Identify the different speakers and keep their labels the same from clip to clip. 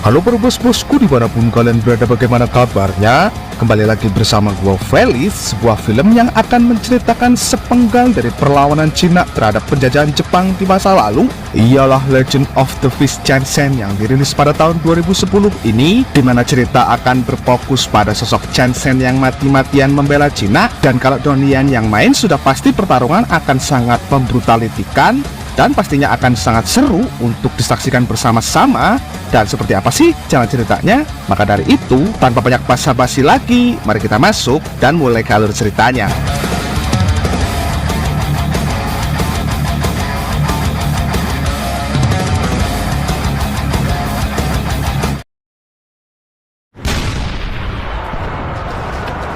Speaker 1: Halo bos-bosku dimanapun kalian berada, bagaimana kabarnya? Kembali lagi bersama gua Felis, sebuah film yang akan menceritakan sepenggal dari perlawanan Cina terhadap penjajahan Jepang di masa lalu. Ialah Legend of the Fist Chansen yang dirilis pada tahun 2010 ini, dimana cerita akan berfokus pada sosok Chansen yang mati-matian membela Cina. Dan kalau Donnie yang main, sudah pasti pertarungan akan sangat membrutalistikan dan pastinya akan sangat seru untuk disaksikan bersama-sama. Dan seperti apa sih jalan ceritanya? Maka dari itu, tanpa banyak basa-basi lagi, mari kita masuk dan mulai ke alur ceritanya.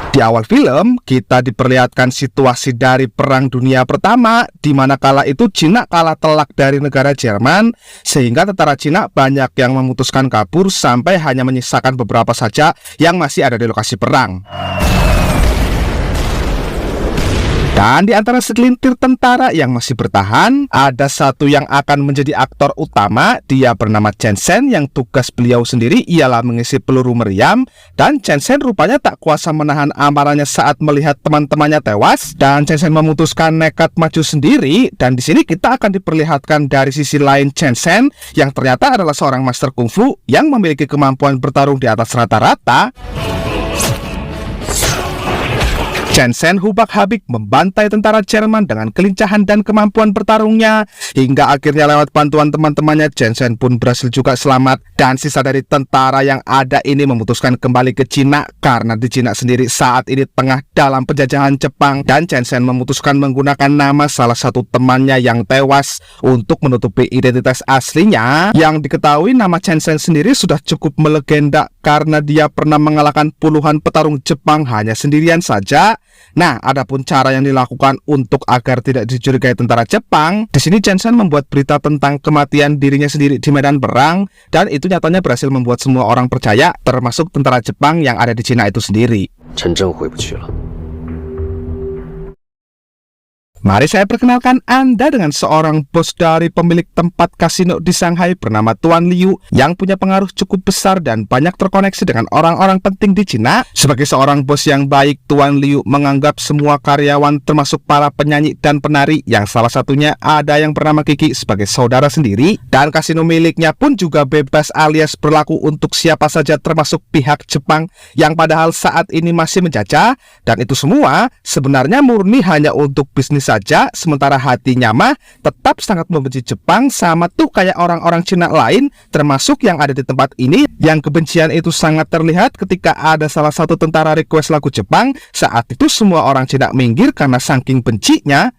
Speaker 1: Di awal film, kita diperlihatkan situasi dari Perang Dunia Pertama, di mana kala itu Cina kalah telak dari negara Jerman, sehingga tentara Cina banyak yang memutuskan kabur sampai hanya menyisakan beberapa saja yang masih ada di lokasi perang. Dan di antara segelintir tentara yang masih bertahan, ada satu yang akan menjadi aktor utama. Dia bernama Chansen, yang tugas beliau sendiri ialah mengisi peluru meriam. Dan Chansen rupanya tak kuasa menahan amarahnya saat melihat teman-temannya tewas. Dan Chansen memutuskan nekat maju sendiri. Dan di sini kita akan diperlihatkan dari sisi lain Chansen, yang ternyata adalah seorang master kungfu yang memiliki kemampuan bertarung di atas rata-rata. Chansen hubak-habik membantai tentara Jerman dengan kelincahan dan kemampuan bertarungnya, hingga akhirnya lewat bantuan teman-temannya, Chansen pun berhasil juga selamat. Dan sisa dari tentara yang ada ini memutuskan kembali ke Cina, karena di Cina sendiri saat ini tengah dalam penjajahan Jepang. Dan Chansen memutuskan menggunakan nama salah satu temannya yang tewas untuk menutupi identitas aslinya. Yang diketahui, nama Chansen sendiri sudah cukup melegenda karena dia pernah mengalahkan puluhan petarung Jepang hanya sendirian saja. Nah, adapun cara yang dilakukan untuk agar tidak dicurigai tentara Jepang, di sini Chansen membuat berita tentang kematian dirinya sendiri di medan perang, dan itu nyatanya berhasil membuat semua orang percaya, termasuk tentara Jepang yang ada di Cina itu sendiri. Mari saya perkenalkan Anda dengan seorang bos dari pemilik tempat kasino di Shanghai bernama Tuan Liu, yang punya pengaruh cukup besar dan banyak terkoneksi dengan orang-orang penting di Cina. Sebagai seorang bos yang baik, Tuan Liu menganggap semua karyawan termasuk para penyanyi dan penari, yang salah satunya ada yang bernama Kiki, sebagai saudara sendiri. Dan kasino miliknya pun juga bebas alias berlaku untuk siapa saja termasuk pihak Jepang yang padahal saat ini masih menjajah. Dan itu semua sebenarnya murni hanya untuk bisnis saja, sementara hatinya mah tetap sangat membenci Jepang, sama tuh kayak orang-orang Cina lain termasuk yang ada di tempat ini, yang kebencian itu sangat terlihat ketika ada salah satu tentara request lagu Jepang. Saat itu semua orang Cina minggir karena saking bencinya.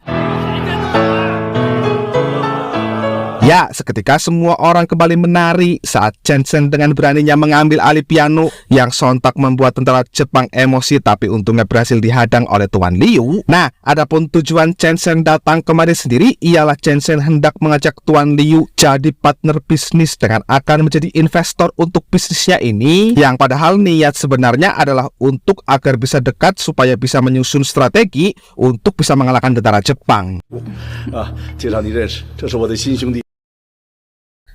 Speaker 1: Ya, seketika semua orang kembali menari saat Chansen dengan beraninya mengambil alih piano, yang sontak membuat tentara Jepang emosi, tapi untungnya berhasil dihadang oleh Tuan Liu. Nah, adapun tujuan Chansen datang kemari sendiri ialah Chansen hendak mengajak Tuan Liu jadi partner bisnis dengan akan menjadi investor untuk bisnisnya ini, yang padahal niat sebenarnya adalah untuk agar bisa dekat supaya bisa menyusun strategi untuk bisa mengalahkan tentara Jepang.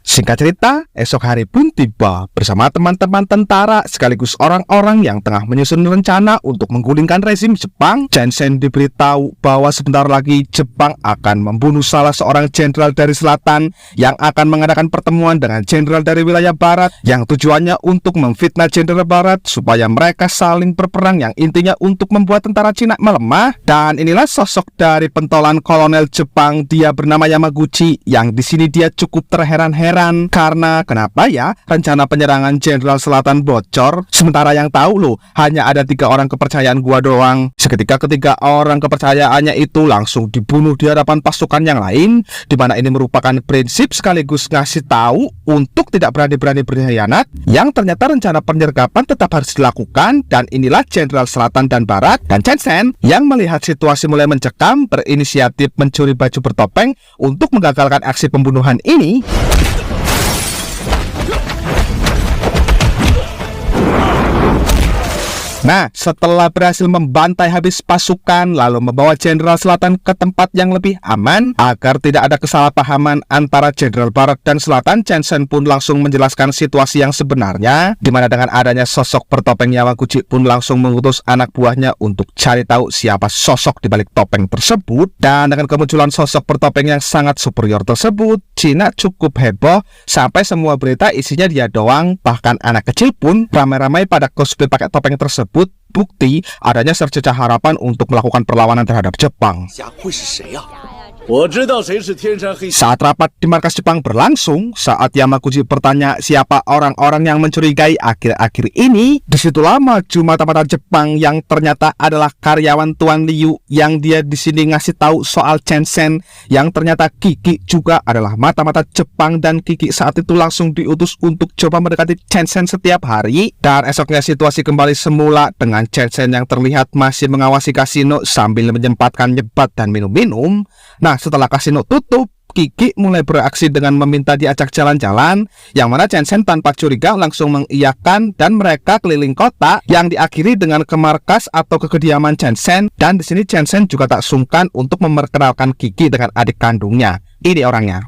Speaker 1: Singkat cerita, esok hari pun tiba bersama teman-teman tentara sekaligus orang-orang yang tengah menyusun rencana untuk menggulingkan rezim Jepang. Chansen diberitahu bahwa sebentar lagi Jepang akan membunuh salah seorang jenderal dari selatan yang akan mengadakan pertemuan dengan jenderal dari wilayah barat, yang tujuannya untuk memfitnah jenderal barat supaya mereka saling berperang, yang intinya untuk membuat tentara Cina melemah. Dan inilah sosok dari pentolan kolonel Jepang, dia bernama Yamaguchi, yang di sini dia cukup terheran-heran karena kenapa ya rencana penyerangan Jenderal Selatan bocor, sementara yang tahu loh hanya ada 3 orang kepercayaan gua doang. Seketika ketiga orang kepercayaannya itu langsung dibunuh di hadapan pasukan yang lain, di mana ini merupakan prinsip sekaligus ngasih tahu untuk tidak berani-berani berkhianat, yang ternyata rencana penyergapan tetap harus dilakukan. Dan inilah Jenderal Selatan dan Barat, dan Chansen yang melihat situasi mulai mencekam berinisiatif mencuri baju bertopeng untuk menggagalkan aksi pembunuhan ini. Nah, setelah berhasil membantai habis pasukan, lalu membawa Jenderal Selatan ke tempat yang lebih aman agar tidak ada kesalahpahaman antara Jenderal Barat dan Selatan, Chen Sheng pun langsung menjelaskan situasi yang sebenarnya, di mana dengan adanya sosok bertopeng Yamaguchi pun langsung mengutus anak buahnya untuk cari tahu siapa sosok di balik topeng tersebut. Dan dengan kemunculan sosok bertopeng yang sangat superior tersebut, Cina cukup heboh sampai semua berita isinya dia doang, bahkan anak kecil pun ramai-ramai pada cosplay pakai topeng tersebut. Bukti adanya secercah harapan untuk melakukan perlawanan terhadap Jepang. Saat rapat di markas Jepang berlangsung, saat Yamaguchi bertanya siapa orang-orang yang mencurigai akhir-akhir ini, disitulah maju mata-mata Jepang yang ternyata adalah karyawan Tuan Liu yang dia di sini ngasih tahu soal Chen Sheng, yang ternyata Kiki juga adalah mata-mata Jepang, dan Kiki saat itu langsung diutus untuk coba mendekati Chen Sheng setiap hari. Dan esoknya situasi kembali semula dengan Chen Sheng yang terlihat masih mengawasi kasino sambil menyempatkan nyebat dan minum-minum. Nah, setelah kasino tutup, Kiki mulai beraksi dengan meminta diajak jalan-jalan, yang mana Chen Sheng tanpa curiga langsung mengiyakan dan mereka keliling kota yang diakhiri dengan ke markas atau ke kediaman Chen Sheng. Dan di sini Chen Sheng juga tak sungkan untuk memperkenalkan Kiki dengan adik kandungnya. Ini orangnya.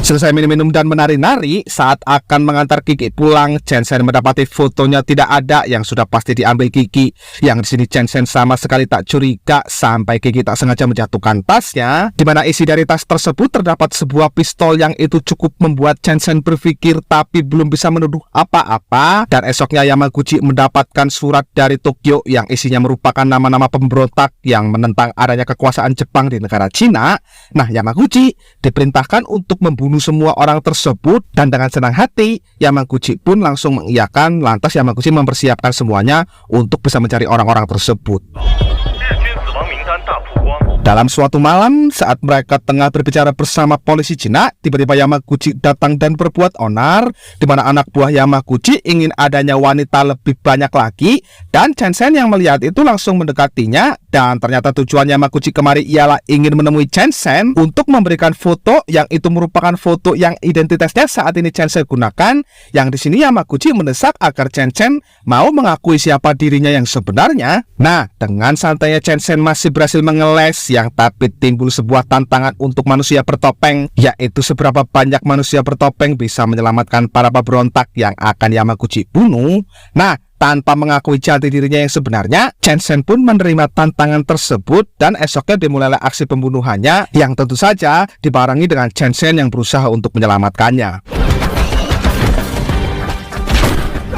Speaker 1: Selesai minum-minum dan menari-nari, saat akan mengantar Kiki pulang, Chen Sheng mendapati fotonya tidak ada yang sudah pasti diambil Kiki. Yang di sini Chen Sheng sama sekali tak curiga sampai Kiki tak sengaja menjatuhkan tasnya, di mana isi dari tas tersebut terdapat sebuah pistol yang itu cukup membuat Chen Sheng berpikir tapi belum bisa menuduh apa-apa. Dan esoknya Yamaguchi mendapatkan surat dari Tokyo yang isinya merupakan nama-nama pemberontak yang menentang adanya kekuasaan Jepang di negara Cina. Nah, Yamaguchi diperintahkan untuk membunuh semua orang tersebut, dan dengan senang hati Yamaguchi pun langsung mengiyakan. Lantas Yamaguchi mempersiapkan semuanya untuk bisa mencari orang-orang tersebut. Dalam suatu malam, saat mereka tengah berbicara bersama polisi Cina, tiba-tiba Yamaguchi datang dan berbuat onar, di mana anak buah Yamaguchi ingin adanya wanita lebih banyak lagi, dan Chen Sheng yang melihat itu langsung mendekatinya. Dan ternyata tujuan Yamaguchi kemari ialah ingin menemui Chen Sheng untuk memberikan foto yang itu merupakan foto yang identitasnya saat ini Chen Sheng gunakan. Yang di sini Yamaguchi mendesak agar Chen Sheng mau mengakui siapa dirinya yang sebenarnya. Nah, dengan santainya Chen Sheng masih berhasil mengeles, yang tapi timbul sebuah tantangan untuk manusia bertopeng, yaitu seberapa banyak manusia bertopeng bisa menyelamatkan para pemberontak yang akan Yamaguchi bunuh. Nah, tanpa mengakui jati dirinya yang sebenarnya, Chen Sheng pun menerima tantangan tersebut, dan esoknya dimulailah aksi pembunuhannya yang tentu saja dibarengi dengan Chen Sheng yang berusaha untuk menyelamatkannya.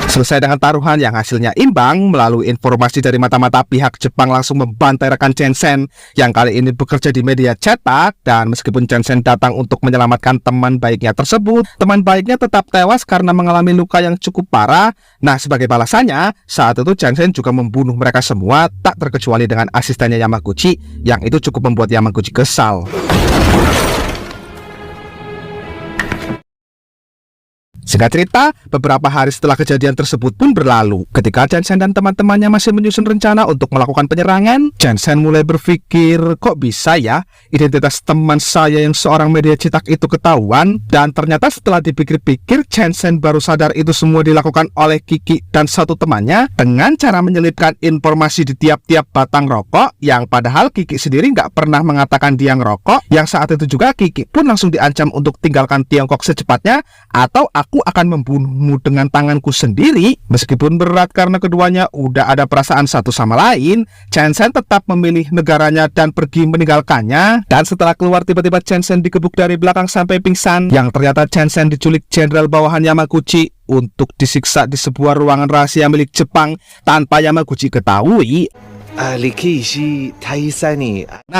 Speaker 1: Selesai dengan taruhan yang hasilnya imbang, melalui informasi dari mata-mata pihak Jepang langsung membantai rekan Chen Sheng yang kali ini bekerja di media cetak. Dan meskipun Chen Sheng datang untuk menyelamatkan teman baiknya tersebut, teman baiknya tetap tewas karena mengalami luka yang cukup parah. Nah, sebagai balasannya, saat itu Chen Sheng juga membunuh mereka semua, tak terkecuali dengan asistennya Yamaguchi, yang itu cukup membuat Yamaguchi kesal. Singkat cerita, beberapa hari setelah kejadian tersebut pun berlalu. Ketika Chen Sheng dan teman-temannya masih menyusun rencana untuk melakukan penyerangan, Chen Sheng mulai berpikir, kok bisa ya identitas teman saya yang seorang media cetak itu ketahuan? Dan ternyata setelah dipikir-pikir, Chen Sheng baru sadar itu semua dilakukan oleh Kiki dan satu temannya dengan cara menyelipkan informasi di tiap-tiap batang rokok, yang padahal Kiki sendiri nggak pernah mengatakan dia ngerokok. Yang saat itu juga Kiki pun langsung diancam untuk tinggalkan Tiongkok secepatnya, atau aku akan membunuhmu dengan tanganku sendiri. Meskipun berat karena keduanya udah ada perasaan satu sama lain, Chen Sheng tetap memilih negaranya dan pergi meninggalkannya. Dan setelah keluar, tiba-tiba Chen Sheng dikebuk dari belakang sampai pingsan, yang ternyata Chen Sheng diculik jenderal bawahan Yamaguchi untuk disiksa di sebuah ruangan rahasia milik Jepang tanpa Yamaguchi ketahui. Nah,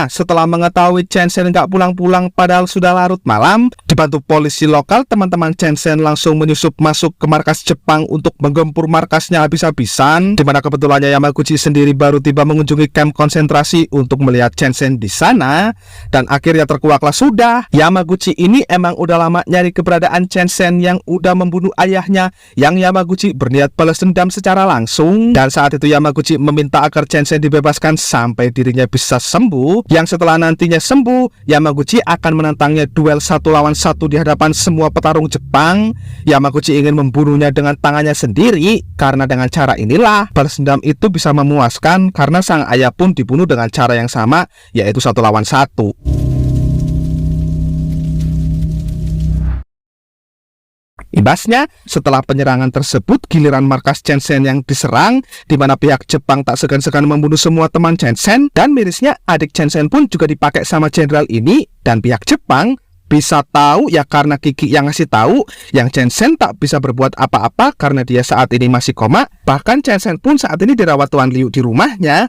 Speaker 1: setelah mengetahui Chen Sheng nggak pulang-pulang padahal sudah larut malam, dibantu polisi lokal, teman-teman Chen Sheng langsung menyusup masuk ke markas Jepang untuk menggempur markasnya habis-habisan. Dimana kebetulannya Yamaguchi sendiri baru tiba mengunjungi kamp konsentrasi untuk melihat Chen Sheng di sana. Dan akhirnya terkuaklah sudah, Yamaguchi ini emang udah lama nyari keberadaan Chen Sheng yang udah membunuh ayahnya, yang Yamaguchi berniat balas dendam secara langsung. Dan saat itu Yamaguchi meminta agar Chen Sheng dibebaskan sampai dirinya bisa sembuh, yang setelah nantinya sembuh, Yamaguchi akan menantangnya duel 1 lawan 1 di hadapan semua petarung Jepang. Yamaguchi ingin membunuhnya dengan tangannya sendiri, karena dengan cara inilah balas dendam itu bisa memuaskan, karena sang ayah pun dibunuh dengan cara yang sama, yaitu 1 lawan 1. Imbasnya, setelah penyerangan tersebut, giliran markas Chansen yang diserang, di mana pihak Jepang tak segan-segan membunuh semua teman Chansen, dan mirisnya adik Chansen pun juga dipakai sama jenderal ini, dan pihak Jepang bisa tahu ya karena Kiki yang ngasih tahu yang Chansen tak bisa berbuat apa-apa karena dia saat ini masih koma. Bahkan Chansen pun saat ini dirawat Tuan Liu di rumahnya.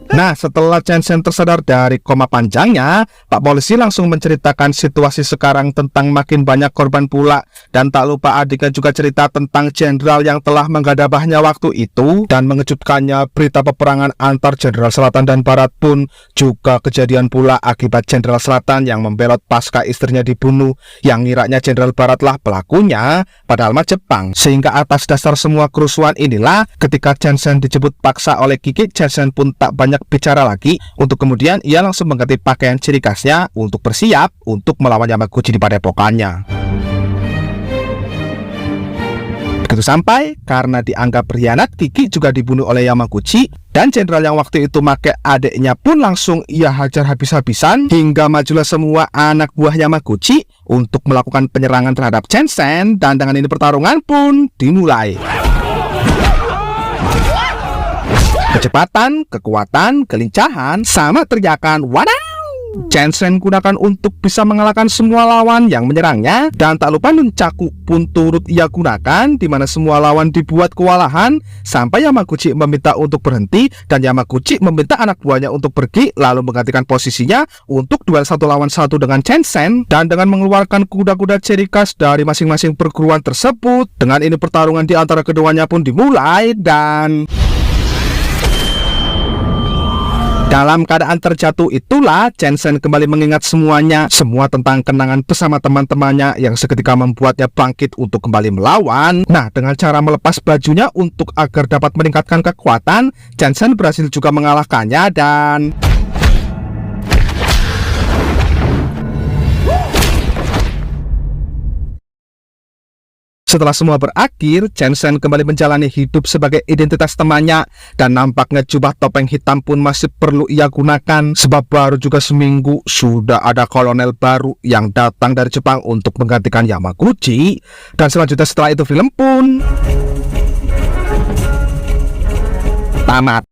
Speaker 1: Nah, setelah Chansen tersadar dari koma panjangnya, Pak Polisi langsung menceritakan situasi sekarang tentang makin banyak korban pula. Dan tak lupa adiknya juga cerita tentang jenderal yang telah menggadabahnya waktu itu. Dan mengejutkannya, berita peperangan antar jenderal selatan dan barat pun juga kejadian pula akibat jenderal selatan yang membelot pasca istrinya dibunuh, yang ngiranya jenderal baratlah pelakunya, padahal mah Jepang. Sehingga atas dasar semua kerusuhan inilah, ketika Chansen dijemput paksa oleh Kiki, Chansen pun tak banyak bicara lagi, untuk kemudian ia langsung mengganti pakaian ciri khasnya untuk bersiap untuk melawan Yamaguchi di padepokannya. Begitu sampai, karena dianggap berkhianat, Kiki juga dibunuh oleh Yamaguchi, dan jenderal yang waktu itu make adiknya pun langsung ia hajar habis-habisan, hingga majulah semua anak buah Yamaguchi untuk melakukan penyerangan terhadap Chansen, dan dengan ini pertarungan pun dimulai. Kecepatan, kekuatan, kelincahan, sama teriakan "wadaw!" Chansen gunakan untuk bisa mengalahkan semua lawan yang menyerangnya, dan tak lupa nunchaku pun turut ia gunakan, di mana semua lawan dibuat kewalahan sampai Yamaguchi meminta untuk berhenti, dan Yamaguchi meminta anak buahnya untuk pergi, lalu menggantikan posisinya untuk duel 1 lawan 1 dengan Chansen. Dan dengan mengeluarkan kuda-kuda ciri khas dari masing-masing perguruan tersebut, dengan ini pertarungan di antara keduanya pun dimulai. Dan dalam keadaan terjatuh itulah Chansen kembali mengingat semuanya, semua tentang kenangan bersama teman-temannya yang seketika membuatnya bangkit untuk kembali melawan. Nah, dengan cara melepas bajunya untuk agar dapat meningkatkan kekuatan, Chansen berhasil juga mengalahkannya. Dan setelah semua berakhir, Chansen kembali menjalani hidup sebagai identitas temannya, dan nampaknya jubah topeng hitam pun masih perlu ia gunakan, sebab baru juga seminggu sudah ada kolonel baru yang datang dari Jepang untuk menggantikan Yamaguchi. Dan selanjutnya setelah itu film pun tamat.